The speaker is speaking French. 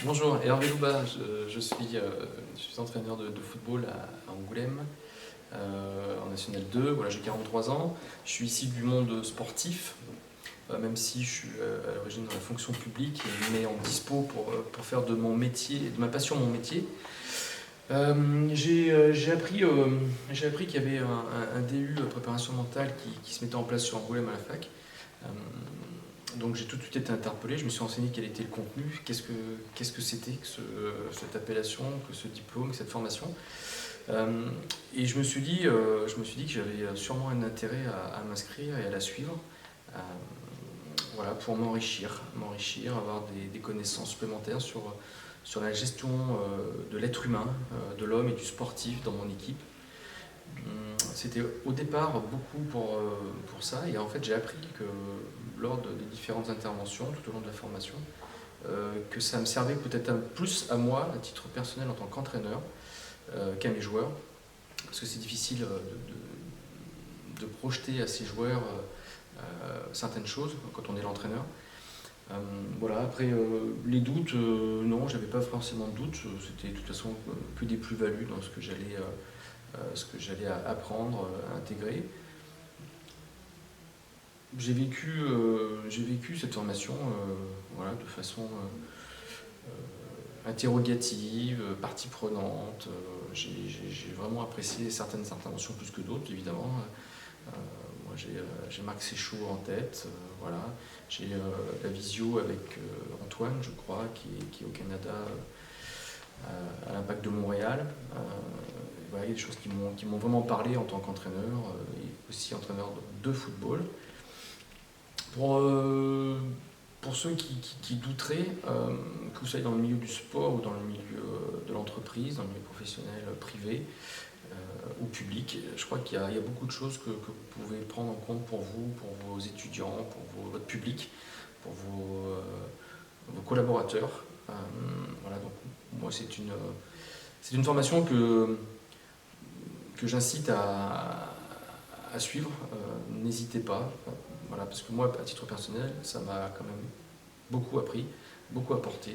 Bonjour, Hervé Louba, je suis entraîneur de football à Angoulême, en National 2. Voilà, j'ai 43 ans, je suis issu du monde sportif, même si je suis à l'origine dans la fonction publique, mais en dispo pour faire de mon métier, de ma passion mon métier. J'ai appris qu'il y avait un DU préparation mentale qui se mettait en place sur Angoulême à la fac. Euh, donc j'ai tout de suite été interpellé, je me suis renseigné quel était le contenu, qu'est-ce que c'était que cette appellation, que ce diplôme, que cette formation. Et je me suis dit que j'avais sûrement un intérêt à m'inscrire et à la suivre, euh, voilà, pour m'enrichir, avoir des connaissances supplémentaires sur la gestion de l'être humain, de l'homme et du sportif dans mon équipe. C'était au départ beaucoup pour ça, et en fait j'ai appris que lors des différentes interventions tout au long de la formation, que ça me servait peut-être plus à moi, à titre personnel en tant qu'entraîneur, qu'à mes joueurs, parce que c'est difficile de projeter à ces joueurs certaines choses quand on est l'entraîneur. Voilà, après les doutes, non, j'avais pas forcément de doutes, c'était de toute façon que des plus-values dans ce que j'allais apprendre, intégrer. J'ai vécu cette formation, voilà, de façon interrogative, partie prenante. J'ai vraiment apprécié certaines interventions plus que d'autres, évidemment. Moi, j'ai Marc Séchaud en tête, voilà. J'ai la visio avec Antoine, je crois, qui est au Canada, à l'Impact de Montréal. Voilà, il y a des choses qui m'ont vraiment parlé en tant qu'entraîneur, et aussi entraîneur de football. Pour ceux qui douteraient, que vous soyez dans le milieu du sport ou dans le milieu de l'entreprise, dans le milieu professionnel, privé ou public, je crois qu'il y a beaucoup de choses que vous pouvez prendre en compte pour vous, pour vos étudiants, pour votre public, pour vos collaborateurs. Voilà, donc moi c'est une formation que j'incite à suivre. N'hésitez pas. Voilà, parce que moi, à titre personnel, ça m'a quand même beaucoup appris, beaucoup apporté.